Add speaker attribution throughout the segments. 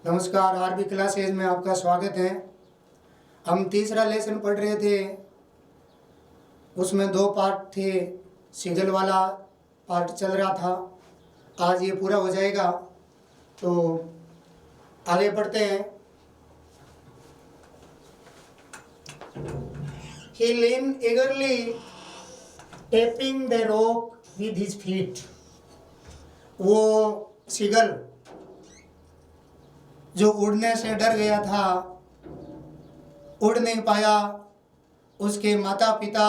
Speaker 1: नमस्कार, RB classes में आपका स्वागत है। हम तीसरा लेसन पढ़ रहे थे, उसमें 2 पार्ट थे। सीगल वाला पार्ट चल रहा था, आज ये पूरा हो जाएगा। तो आगे बढ़ते हैं। He leaned eagerly, tapping the rock with his feet. वो सीगल जो उड़ने से डर गया था, उड़ नहीं पाया। उसके माता पिता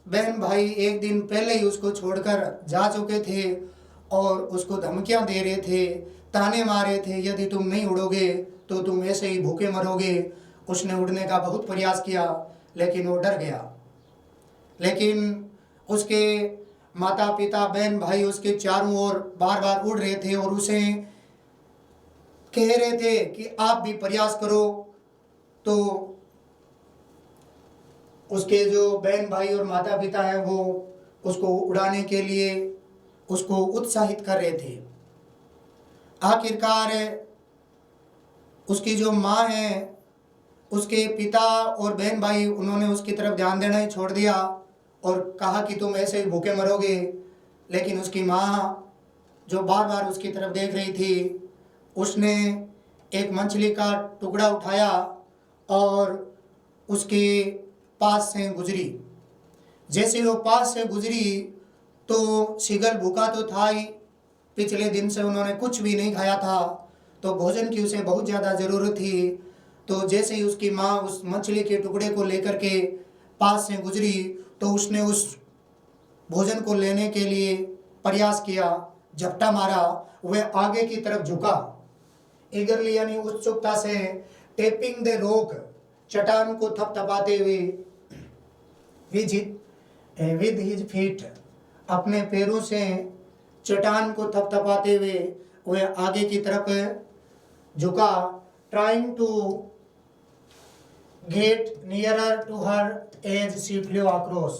Speaker 1: बहन भाई एक दिन पहले ही उसको छोड़कर जा चुके थे और उसको धमकियां दे रहे थे, ताने मारे थे, यदि तुम नहीं उड़ोगे तो तुम ऐसे ही भूखे मरोगे। उसने उड़ने का बहुत प्रयास किया लेकिन वो डर गया। लेकिन उसके माता पिता बहन भाई उसके चारों ओर बार बार उड़ रहे थे और उसे कह रहे थे कि आप भी प्रयास करो। तो उसके जो बहन भाई और माता पिता हैं वो उसको उड़ाने के लिए उसको उत्साहित कर रहे थे। आखिरकार उसकी जो माँ है, उसके पिता और बहन भाई, उन्होंने उसकी तरफ ध्यान देना ही छोड़ दिया और कहा कि तुम ऐसे ही भूखे मरोगे। लेकिन उसकी माँ जो बार बार उसकी तरफ देख रही थी, उसने एक मछली का टुकड़ा उठाया और उसके पास से गुजरी। जैसे वो पास से गुजरी तो सीगल भूखा तो था ही, पिछले दिन से उन्होंने कुछ भी नहीं खाया था, तो भोजन की उसे बहुत ज़्यादा ज़रूरत थी। तो जैसे ही उसकी माँ उस मछली के टुकड़े को लेकर के पास से गुजरी तो उसने उस भोजन को लेने के लिए प्रयास किया, झपटा मारा, वह आगे की तरफ झुका। ईगरली यानी उत्सुकता से, टेपिंग द रॉक, चट्टान को थपथपाते हुए, विद हिज फीट, अपने पैरों से चट्टान को थपथपाते हुए वह आगे की तरफ झुका। Trying to get nearer to her as she flew across,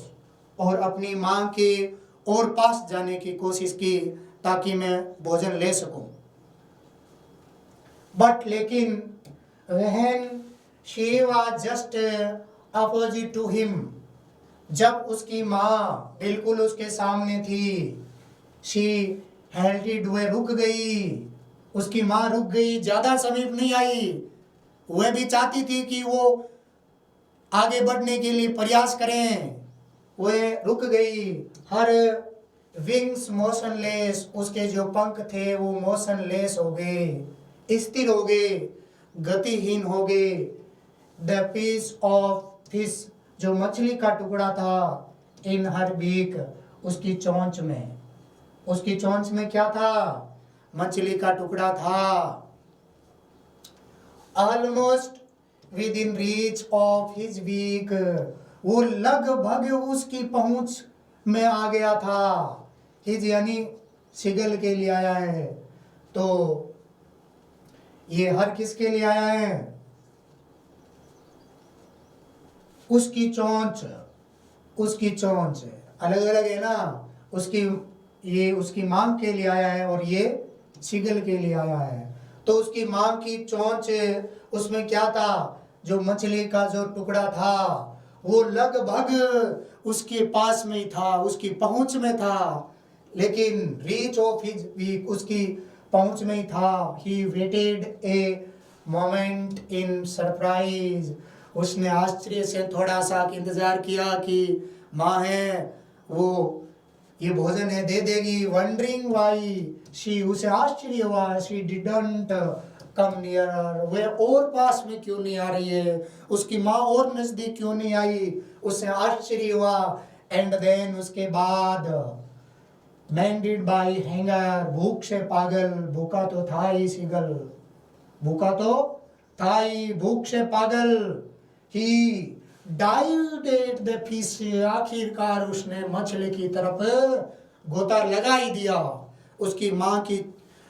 Speaker 1: और अपनी माँ के और पास जाने की कोशिश की ताकि मैं भोजन ले सकूं। बट लेकिन when she was just opposite to him, जब उसकी माँ बिल्कुल उसके सामने थी, she halted, वह रुक गई। उसकी माँ रुक गई, ज़्यादा समीप नहीं आई। वह भी चाहती थी कि वो आगे बढ़ने के लिए प्रयास करें, वह रुक गई। हर विंग्स मोशनलेस, उसके जो पंख थे वो मोशनलेस हो गए, स्थिर हो गए, गतिहीन हो गए। द पीस ऑफ फिश, जो मछली का टुकड़ा था, इन हर बीक, उसकी चोंच में, उसकी चोंच में क्या था? मछली का टुकड़ा था। Almost within reach of his beak, वो लगभग उसकी पहुंच में आ गया था। हिज यानी सीगल के लिए आया है, तो ये हर किसके लिए आया है? उसकी चोंच, उसकी चोंच अलग अलग है ना। उसकी, ये उसकी मांग के लिए आया है और ये सीगल के लिए आया है। तो उसकी मांग की चोंच, उसमें क्या था? जो मछली का जो टुकड़ा था वो लगभग उसके पास में ही था, उसकी पहुंच में था। लेकिन रीच ऑफ हिज बीक, उसकी पहुंच में ही था। He waited a moment in surprise, उसने आश्चर्य से थोड़ा सा इंतजार किया कि माँ है वो ये भोजन है दे देगी। वंडरिंग वाई शी, उसे आश्चर्य हुआ, शी डिडंट कम नियर, वह और पास में क्यों नहीं आ रही है, उसकी माँ और नजदीक क्यों नहीं आई, उसे आश्चर्य हुआ। एंड देन, उसके बाद, मैंडेड बाय हैंगर, भूख से पागल, भूखा तो था ही सीगल, भूखा तो था ही, भूख से पागल। ही डाइव्ड एट द फिश, आखिरकार उसने मछली की तरफ गोता लगा ही दिया। उसकी माँ की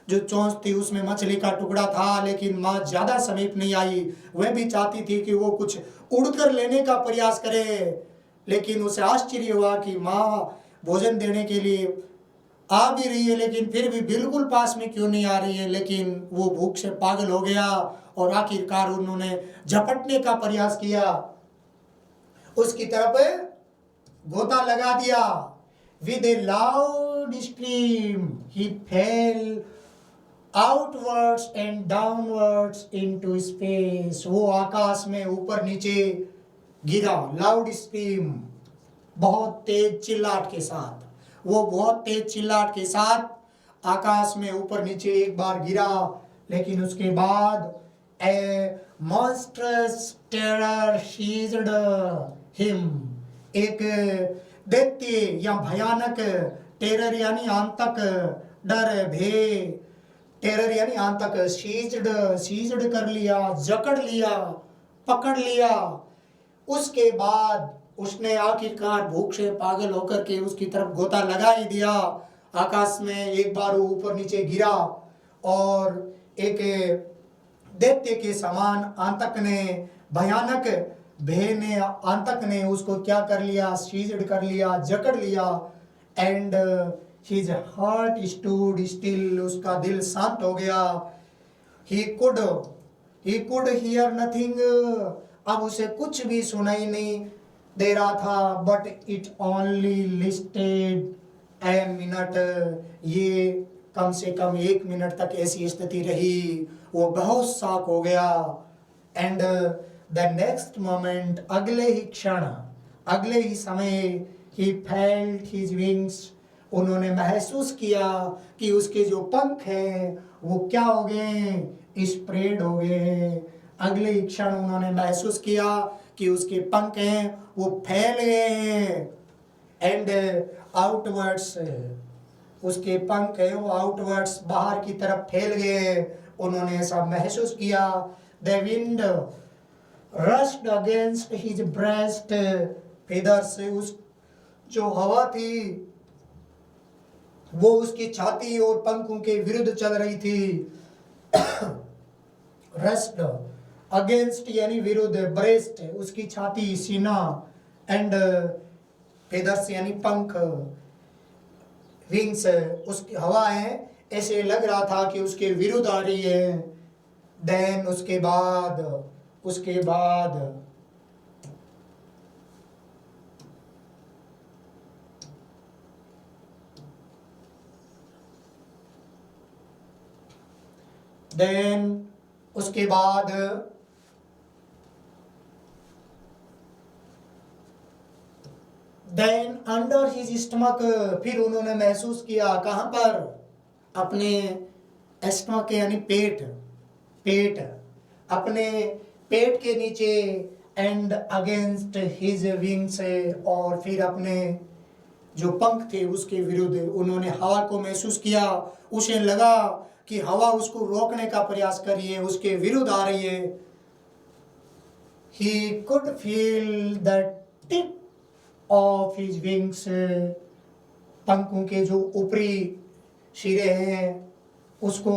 Speaker 1: जो चोंच थी उसमें मछली का टुकड़ा था, लेकिन माँ ज्यादा समीप नहीं आई। वह भी चाहती थी कि वो कुछ उड़कर लेने का प्रयास करे, लेकिन उसे आश्चर्य हुआ कि माँ भोजन देने के लिए आ भी रही है लेकिन फिर भी बिल्कुल पास में क्यों नहीं आ रही है, लेकिन वो भूख से पागल हो गया और आखिरकार उन्होंने झपटने का प्रयास किया, उसकी तरफ गोता लगा दिया। With A loud scream he fail outwards and downwards into space. वो आकाश में ऊपर नीचे गिरा, लाउड स्क्रीम, बहुत तेज चिल्लाहट के साथ। वो बहुत तेज चिल्लाहट के साथ आकाश में ऊपर नीचे एक बार गिरा, लेकिन उसके बाद ए मॉन्स्ट्रस टेरर सीज्ड हिम। एक दैत्य या भयानक, टेरर यानी आंतक, डर, भय, टेरर यानी आंतक, सीज्ड कर लिया, जकड़ लिया, पकड़ लिया। उसके बाद उसने आखिरकार भूख से पागल होकर के उसकी तरफ गोता लगा ही दिया। आकाश में एक बार वो ऊपर नीचे गिरा और एक दैत्य के समान आंतक ने, भयानक भय ने, आंतक ने उसको क्या कर लिया, सीज्ड कर लिया, जकड़ लिया। And his heart stood still, उसका दिल शांत हो गया। ही कुड हियर नथिंग, अब उसे कुछ भी सुनाई नहीं दे रहा था। But it only listed a minute, ये कम से कम 1 मिनट तक ऐसी स्थिति रही। वो बहुत शॉक हो गया। एंड द नेक्स्ट मोमेंट, अगले ही क्षण, अगले ही समय, ही फेल्ट हिज विंग्स, उन्होंने महसूस किया कि उसके जो पंख हैं वो क्या हो गए, स्प्रेड हो गए। अगले ही क्षण उन्होंने महसूस किया कि उसके पंख हैं वो फैल गए हैं। एंड आउटवर्ड्स, उसके पंख हैं वो आउटवर्ड्स, बाहर की तरफ फैल गए। उन्होंने ऐसा महसूस किया। The wind rushed against his breast feathers, उस जो हवा थी वो उसकी छाती और पंखों के विरुद्ध चल रही थी। रश्ड अगेंस्ट यानी विरुद्ध, ब्रेस्ट उसकी छाती, सीना, एंड फेदर्स यानी पंख, विंग्स उसकी हवा है, ऐसे लग रहा था कि उसके विरुद्ध आ रही है। देन उसके बाद देन अंडर हिज स्टमक, फिर उन्होंने महसूस किया, कहाँ पर, अपने स्टमक यानी पेट, अपने पेट के नीचे। एंड अगेंस्ट हिज विंग्स, और फिर अपने जो पंख थे उसके विरुद्ध उन्होंने हवा को महसूस किया। उसे लगा कि हवा उसको रोकने का प्रयास कर रही है, उसके विरुद्ध आ रही है। He could feel the tip of his wings, पंखों के जो ऊपरी सिरे हैं उसको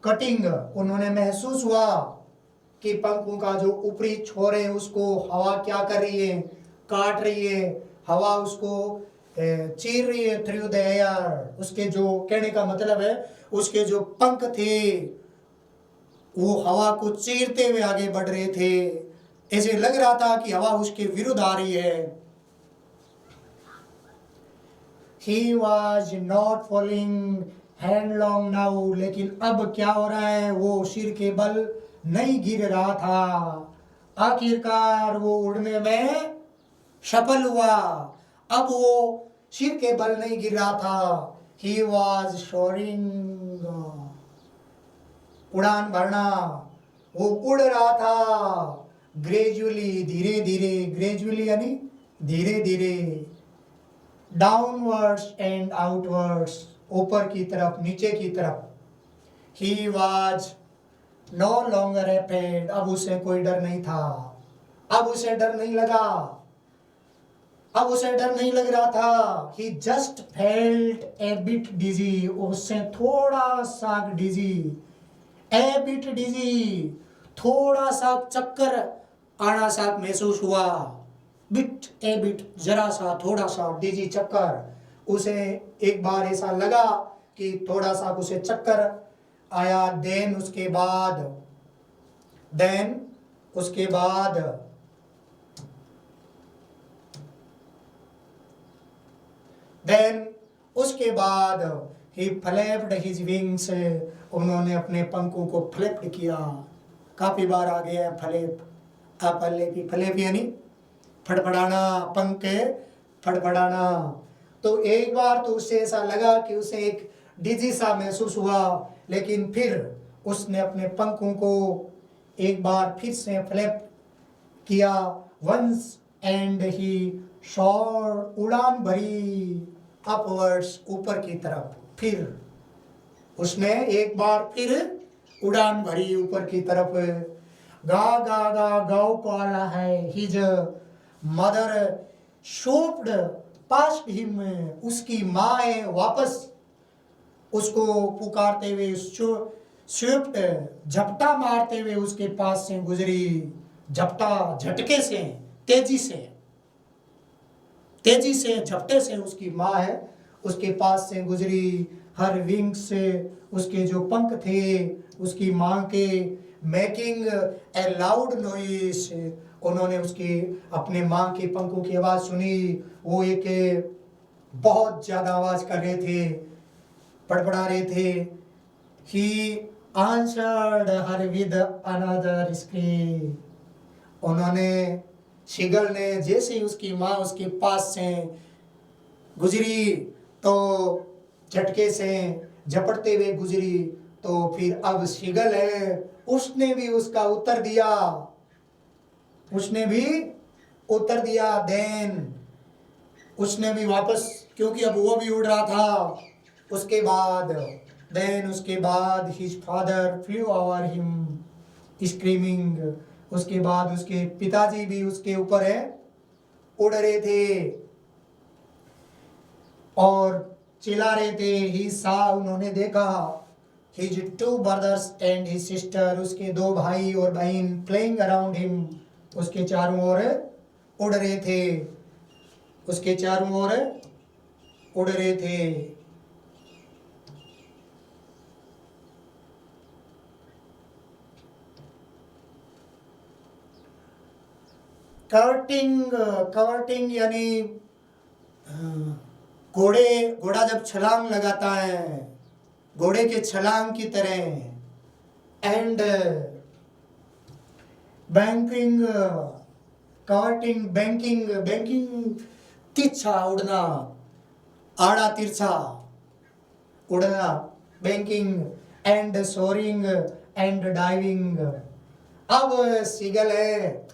Speaker 1: कटिंग, उन्होंने महसूस हुआ कि पंखों का जो ऊपरी छोर है उसको हवा क्या कर रही है, काट रही है। हवा उसको चीर रही है थ्रू द एयर। उसके जो, कहने का मतलब है उसके जो पंख थे वो हवा को चीरते हुए आगे बढ़ रहे थे। ऐसे लग रहा था कि हवा उसके विरुद्ध आ रही है। He was not falling headlong now, लेकिन अब क्या हो रहा है, वो सिर के बल नहीं गिर रहा था। आखिरकार वो उड़ने में सफल हुआ। अब वो सिर के बल नहीं गिर रहा था। He was soaring, उड़ान भरना, वो उड़ रहा था। ग्रेजुअली, धीरे धीरे, ग्रेजुअली यानी धीरे धीरे, डाउनवर्ड्स एंड आउटवर्ड्स, ऊपर की तरफ, नीचे की तरफ। He was no longer afraid, अब उसे कोई डर नहीं था, अब उसे डर नहीं लगा, अब उसे डर नहीं लग रहा था। He just felt a bit dizzy, उससे थोड़ा सा डिजी, a bit dizzy, थोड़ा सा चक्कर आना सा महसूस हुआ। बिट, ए बिट, जरा सा, थोड़ा सा, डिजी, चक्कर, उसे एक बार ऐसा लगा कि थोड़ा सा उसे चक्कर आया। देन उसके बाद he flapped his wings, उन्होंने अपने पंखों को फ्लैप किया। काफी बार आ गया है फ्लैप। फ्लैप यानी फड़फड़ाना, पंख के फड़फड़ाना। तो एक बार तो उसे ऐसा लगा कि उसे एक डिजी सा महसूस हुआ, लेकिन फिर उसने अपने पंखों को एक बार फिर से फ्लैप किया वंस एंड ही शॉट, उड़ान भरी अपवर्ड्स, ऊपर की तरफ। फिर उसने एक बार फिर उड़ान भरी ऊपर की तरफ। गा गा गा गाँव पाला है, हिज मदर शोप्ड पास्ट हिम, उसकी माँ वापस उसको पुकारते हुए, स्विफ्ट झपटा मारते हुए उसके पास से गुजरी। झपटा, झटके से, तेजी से झपटे से उसकी माँ है उसके पास से गुजरी। हर विंग से, उसके जो पंख थे उसकी माँ के, मेकिंग ए लाउड नॉइस, उन्होंने उसकी अपने माँ के पंखों की आवाज़ सुनी। वो एक बहुत ज़्यादा आवाज़ कर रहे थे, पड़पड़ा रहे थे। He answered her with another scream, उन्होंने, शीगल ने जैसे ही उसकी माँ उसके पास से गुजरी तो झटके से झपटते हुए गुजरी, तो फिर अब शीगल है उसने भी उसका उत्तर दिया। देन उसने भी वापस, क्योंकि अब वो भी उड़ रहा था। उसके बाद his father flew over him screaming, उसके बाद उसके पिताजी भी उसके ऊपर उड़ रहे थे और चिल्ला रहे थे। ही सा, उन्होंने देखा, his two brothers and his sister, उसके दो भाई और बहन, playing around him, उसके चारों ओर उड़ रहे थे। कवर्टिंग यानी घोड़ा जब छलांग लगाता है, घोड़े के छलांग की तरह। एंड बैंकिंग, तिरछा उड़ना, आड़ा तिरछा उड़ना, banking. And soaring and diving. अब सीगल है,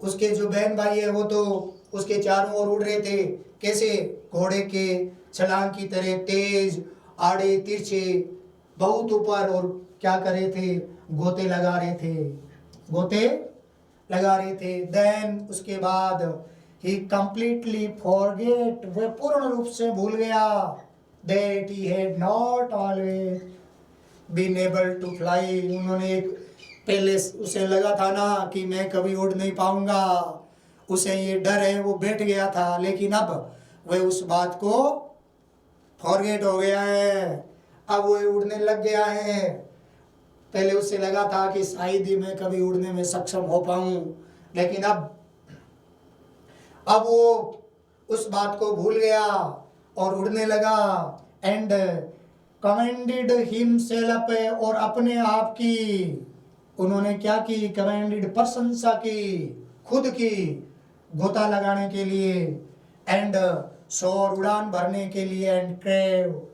Speaker 1: उसके जो बहन भाई है वो तो उसके चारों ओर उड़ रहे थे, कैसे? घोड़े के छलांग की तरह, तेज, आड़े तिरछे, बहुत ऊपर। और क्या कर रहे थे? गोते लगा रहे थे। देन उसके बाद ही कंप्लीटली फॉरगेट, वह पूर्ण रूप से भूल गया, that he had not always been able to fly. उन्होंने पहले उसे लगा था ना कि मैं कभी उड़ नहीं पाऊंगा, उसे ये डर है, वो बैठ गया था। लेकिन अब वह उस बात को फॉरगेट हो गया है, अब वो उड़ने लग गया है। पहले उसे लगा था कि शायद ही मैं कभी उड़ने में सक्षम हो पाऊं, लेकिन अब वो उस बात को भूल गया और उड़ने लगा। एंड कमेंडेड हिमसेल्फ, और अपने आप की उन्होंने क्या की? कमेंडेड, प्रशंसा की, खुद की, गोता लगाने के लिए। एंड सोर, उड़ान भरने के लिए। एंड क्रेव,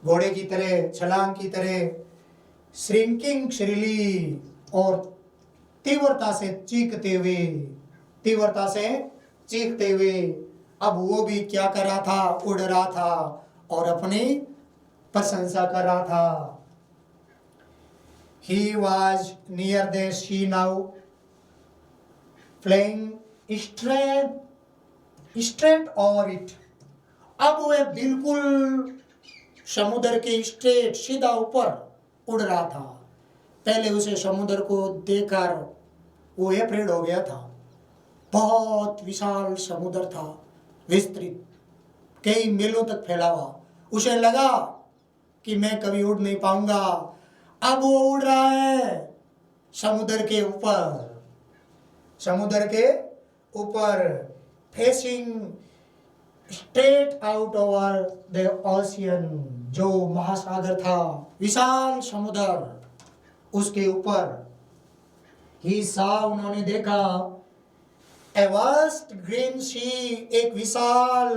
Speaker 1: घोड़े की तरह, छलांग की तरह। श्रिंकिंग, श्रीली, और तीव्रता से चीखते हुए। अब वो भी क्या कर रहा था? उड़ रहा था और अपनी प्रशंसा कर रहा था। He was near the sea now, flying straight over it. अब वह बिल्कुल समुद्र के स्ट्रेट, सीधा ऊपर उड़ रहा था। पहले उसे समुद्र को देखकर वो अफ्रेड हो गया था। बहुत विशाल समुद्र था, विस्तृत, कई मीलों तक फैला हुआ। उसे लगा कि मैं कभी उड़ नहीं पाऊंगा। अब वो उड़ रहा है समुद्र के ऊपर, समुद्र के ऊपर, facing straight out over the ocean, जो महासागर था, विशाल समुद्र, उसके ऊपर ही सा, उन्होंने देखा, ए वास्ट ग्रीन सी, एक विशाल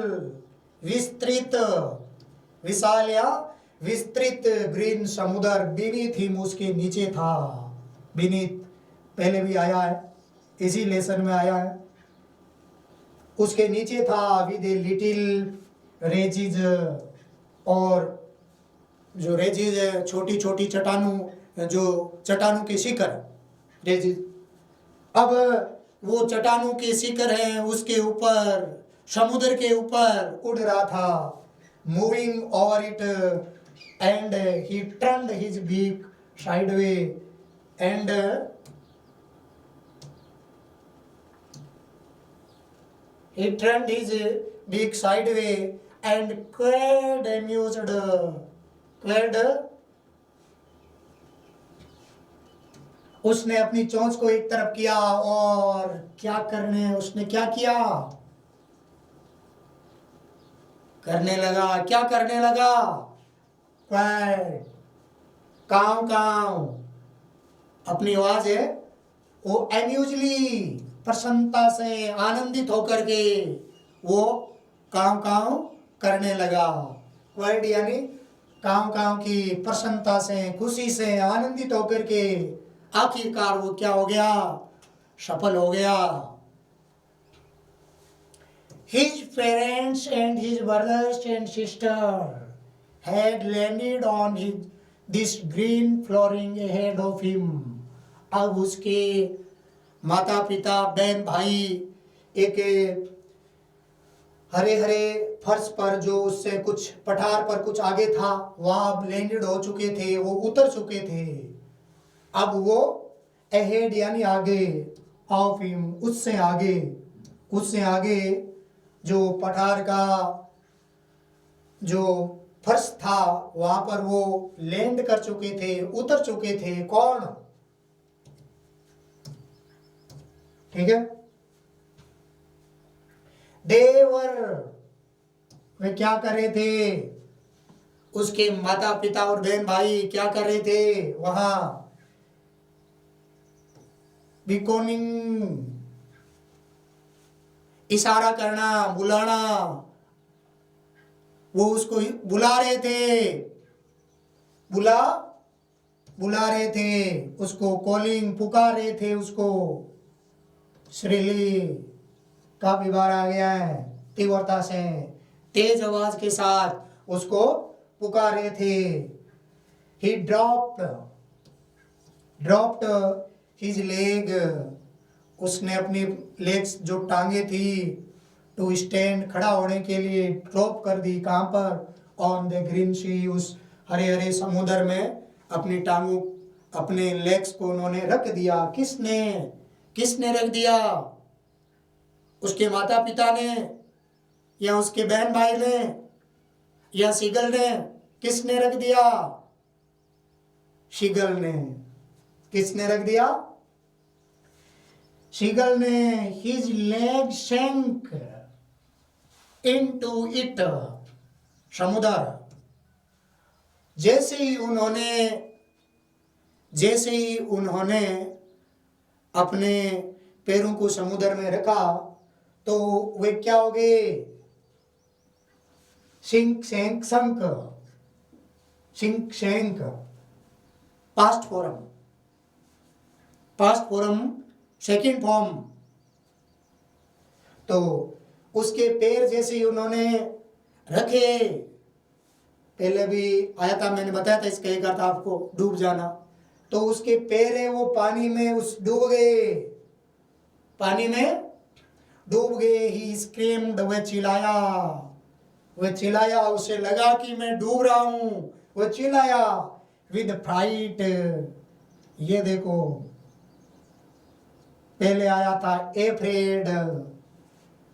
Speaker 1: विस्तृत, विशाल या विस्तृत ग्रीन समुद्र, बीनीथ हिम, उसके नीचे था। बीनीथ पहले भी आया है, इसी लेसन में आया है। उसके नीचे था विद ए लिटिल रेजिज, और जो रेजिज है छोटी छोटी चट्टानों, जो चट्टानों के शिखर रेजिज। अब वो चट्टानों के शिखर हैं, उसके ऊपर, समुद्र के ऊपर उड़ रहा था, moving over it, and he turned his beak sideway, and he turned his beak sideways and quailed amused, quailed, उसने अपनी चोंच को एक तरफ किया और क्या करने, उसने क्या किया, करने लगा, क्या करने लगा, क्वाइट, काव काव, अपनी आवाज है वो एम्यूजली, प्रसन्नता से, आनंदित होकर के वो काव काव करने लगा। वर्ड यानी काव काव की प्रसन्नता से, खुशी से, आनंदित होकर के आखिरकार वो क्या हो गया, सफल हो गया। His parents and his brothers and sisters had landed on this green flooring ahead of him. अब उसके माता पिता, बहन भाई एक हरे हरे फर्श पर, जो उससे कुछ पठार पर कुछ आगे था, वहां लैंडेड हो चुके थे, वो उतर चुके थे। अब वो अहेड यानी आगे, ऑफ हिम, उससे आगे, उससे आगे जो पठार का जो फर्श था वहां पर वो लैंड कर चुके थे, उतर चुके थे। कौन? ठीक है, देवर, वे क्या कर रहे थे, उसके माता पिता और बहन भाई क्या कर रहे थे वहां, बिकॉनिंग, इशारा करना, बुलाना, वो उसको बुला रहे थे, बुला रहे थे उसको, कॉलिंग, पुकार रहे थे उसको। श्रीली काफी बार आ गया है, तीव्रता से, तेज आवाज के साथ उसको पुकार रहे थे। He dropped his leg, उसने अपनी लेग्स जो टांगे थी टू स्टैंड, खड़ा होने के लिए, ड्रॉप कर दी। कहां पर? ऑन द ग्रीन सी, उस हरे हरे समुद्र में अपनी टांगों, अपने लेग्स को उन्होंने रख दिया। किसने रख दिया? उसके माता पिता ने, या उसके बहन भाई ने, या सीगल ने? किसने रख दिया? सीगल ने। किसने रख दिया? सीगल ने। His leg sank into it, समुद्र। जैसे ही उन्होंने अपने पैरों को समुद्र में रखा तो वे क्या हो गए? संक, पास्ट फॉर्म, सेकंड फॉर्म। तो उसके पैर जैसे ही उन्होंने रखे, पहले भी आया था, मैंने बताया था इसका एक अर्थ आपको, डूब जाना। तो उसके पैर है वो पानी में डूब गए, पानी में डूब गए। ही स्क्रीम्ड, वह चिल्लाया, उसे लगा कि मैं डूब रहा हूं, वह चिल्लाया। विद फ्राइट, ये देखो, पहले आया था एफ्रेड,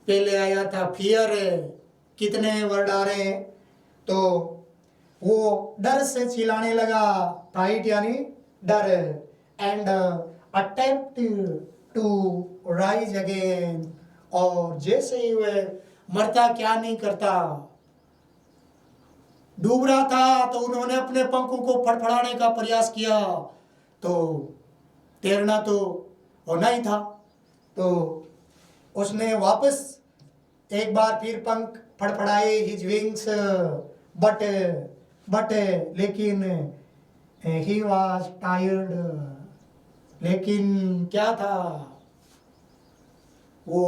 Speaker 1: पहले आया था फियर, कितने वर डाले, तो वो डर से चिल्लाने लगा, फ्राइट यानी डर, and attempt to rise again, और जैसे ही वह मरता क्या नहीं करता, डूब रहा था, तो उन्होंने अपने पंखों को फड़फड़ाने का प्रयास किया, तो तैरना तो होना ही था, तो उसने वापस एक बार फिर पंख फड़फड़ाए, हिज विंग्स, बट लेकिन ही वाज टायर्ड, लेकिन क्या था, वो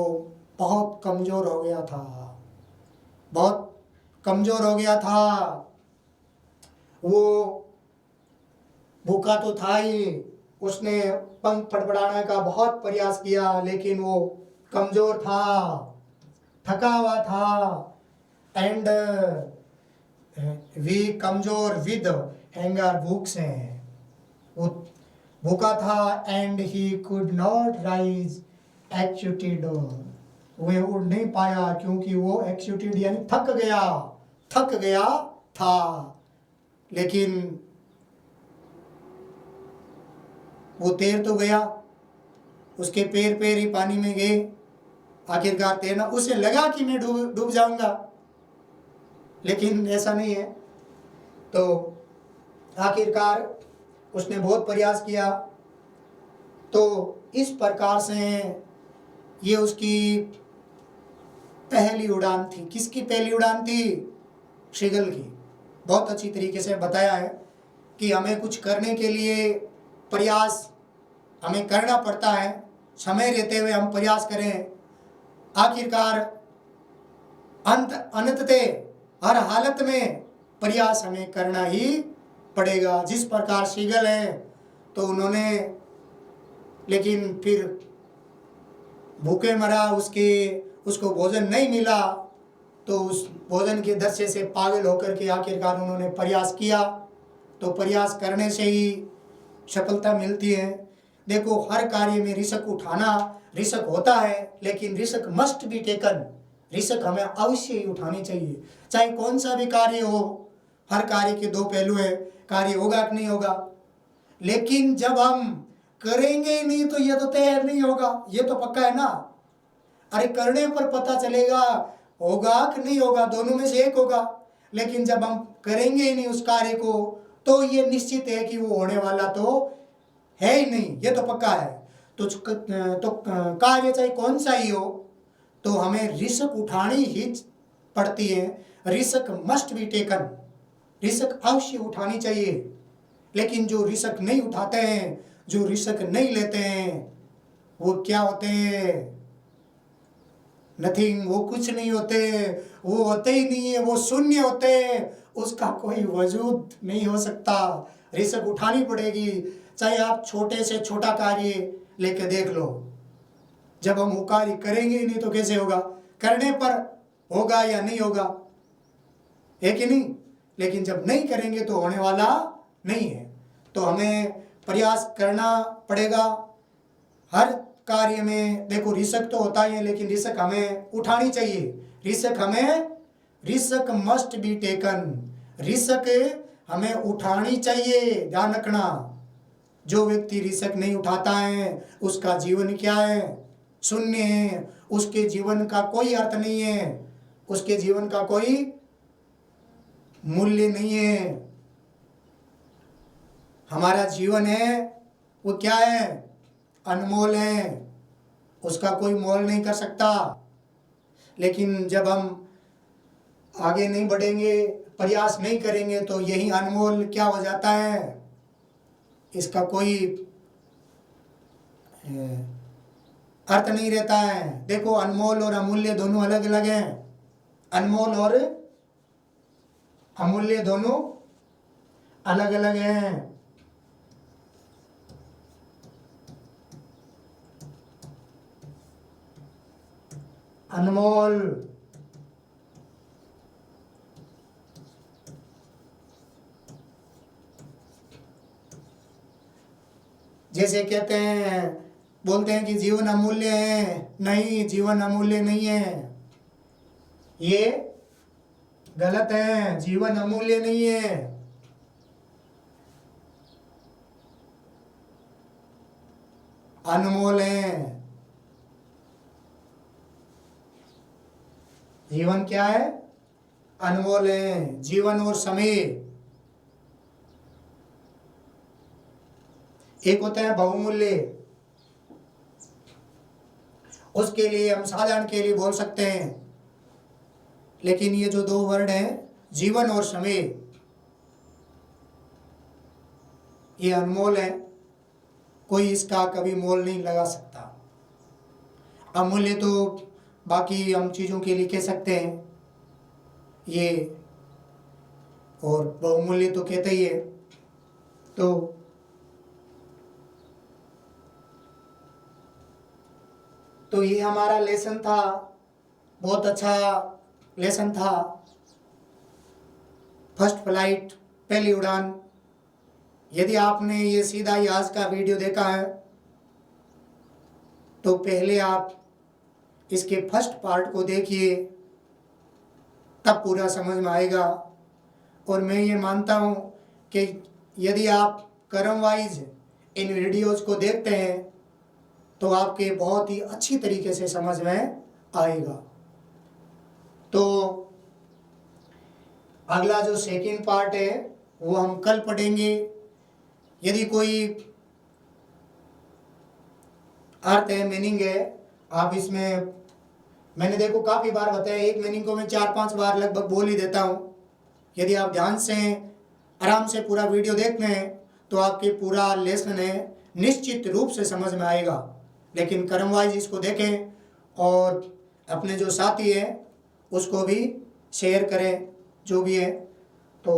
Speaker 1: बहुत कमजोर हो गया था, बहुत कमजोर हो गया था। वो भूखा तो था ही, उसने पंख फड़फड़ाने का बहुत प्रयास किया, लेकिन वो कमजोर था, थका हुआ था, एंड वी कमजोर विद हैंगर, भूख से वो भूखा था, and he could not rise acquitted, वह उड़ नहीं पाया क्योंकि वो एक्यूटेड यानी थक गया था, लेकिन वो तैर तो गया, उसके पैर ही पानी में गए, आखिरकार तैरना, उसे लगा कि मैं डूब जाऊंगा, लेकिन ऐसा नहीं है। तो आखिरकार उसने बहुत प्रयास किया, तो इस प्रकार से ये उसकी पहली उड़ान थी। किसकी पहली उड़ान थी? शीगल की। बहुत अच्छी तरीके से बताया है कि हमें कुछ करने के लिए प्रयास हमें करना पड़ता है, समय रहते हुए हम प्रयास करें, आखिरकार अंततः हर हालत में प्रयास हमें करना ही पड़ेगा। जिस प्रकार शीगल है, तो उन्होंने, लेकिन फिर भूखे मरा, उसको भोजन नहीं मिला, तो उस भोजन के दर्शे से पागल होकर के आखिरकार उन्होंने प्रयास किया, तो प्रयास करने से ही सफलता मिलती है। देखो, हर कार्य में रिस्क उठाना, रिस्क होता है, लेकिन risk must be taken, risk हमें अवश्य ही उठानी चाहिए, चाहे कौन सा भी कार्य हो। हर कार्य के दो पहलू है, कार्य होगा कि नहीं होगा, लेकिन जब हम करेंगे ही नहीं तो ये तो तैयार नहीं होगा, ये तो पक्का है ना। अरे करने पर पता चलेगा होगा कि नहीं होगा, दोनों में से एक होगा, लेकिन जब हम करेंगे ही नहीं उस कार्य को, तो ये निश्चित है कि वो होने वाला तो है ही नहीं, ये तो पक्का है। तो कार्य चाहे कौन सा ही हो, तो हमें रिस्क उठानी ही पड़ती है। Risk must be taken, risk अवश्य उठानी चाहिए, लेकिन जो रिस्क नहीं उठाते हैं, जो रिस्क नहीं लेते हैं, वो क्या होते हैं? नथिंग, वो कुछ नहीं होते, वो होते ही नहीं है, वो शून्य होते हैं, उसका कोई वजूद नहीं हो सकता। रिस्क उठानी पड़ेगी, चाहे आप छोटे से छोटा कार्य लेके देख लो। जब हम वो कार्य करेंगे ही नहीं तो कैसे होगा? करने पर होगा या नहीं होगा, है कि नहीं? लेकिन जब नहीं करेंगे तो होने वाला नहीं है। तो हमें प्रयास करना पड़ेगा हर कार्य में। देखो, रिस्क तो होता ही है, लेकिन रिस्क हमें उठानी चाहिए। Risk must be taken, risk हमें उठानी चाहिए। ध्यान रखना, जो व्यक्ति रिस्क नहीं उठाता है उसका जीवन क्या है? शून्य है। उसके जीवन का कोई अर्थ नहीं है, उसके जीवन का कोई मूल्य नहीं है। हमारा जीवन है वो क्या है? अनमोल है, उसका कोई मोल नहीं कर सकता। लेकिन जब हम आगे नहीं बढ़ेंगे, प्रयास नहीं करेंगे, तो यही अनमोल क्या हो जाता है? इसका कोई अर्थ नहीं रहता है। देखो, अनमोल और अमूल्य दोनों अलग अलग हैं। अनमोल और अमूल्य दोनों अलग अलग हैं। अनमोल जैसे कहते हैं, बोलते हैं कि जीवन अमूल्य है। नहीं, जीवन अमूल्य नहीं है। ये गलत है, जीवन अमूल्य नहीं है। अनमोल है। जीवन क्या है? अनमोल है। जीवन और समय, एक होता है बहुमूल्य, उसके लिए हम साधारण के लिए बोल सकते हैं, लेकिन ये जो दो वर्ड हैं जीवन और समय, ये अनमोल है। कोई इसका कभी मोल नहीं लगा सकता। अमूल्य तो बाकी हम चीज़ों के लिए कह सकते हैं ये, और बहुमूल्य तो कहते ही है। तो ये हमारा लेसन था, बहुत अच्छा लेसन था। फर्स्ट फ्लाइट, पहली उड़ान। यदि आपने ये सीधा ही आज का वीडियो देखा है तो पहले आप इसके फर्स्ट पार्ट को देखिए, तब पूरा समझ में आएगा। और मैं ये मानता हूँ कि यदि आप कर्म वाइज इन वीडियोज़ को देखते हैं तो आपके बहुत ही अच्छी तरीके से समझ में आएगा। तो अगला जो सेकंड पार्ट है वो हम कल पढ़ेंगे। यदि कोई अर्थ है, मीनिंग है, आप इसमें, मैंने देखो काफ़ी बार बताया, एक मीनिंग को मैं 4-5 बार लगभग बोल ही देता हूँ। यदि आप ध्यान से आराम से पूरा वीडियो देखते हैं तो आपके पूरा लेसन है निश्चित रूप से समझ में आएगा। लेकिन कर्म वाइज इसको देखें और अपने जो साथी है उसको भी शेयर करें, जो भी है। तो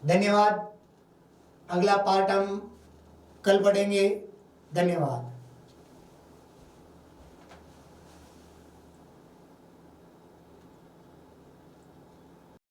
Speaker 1: धन्यवाद। अगला पार्ट हम कल पढ़ेंगे। धन्यवाद।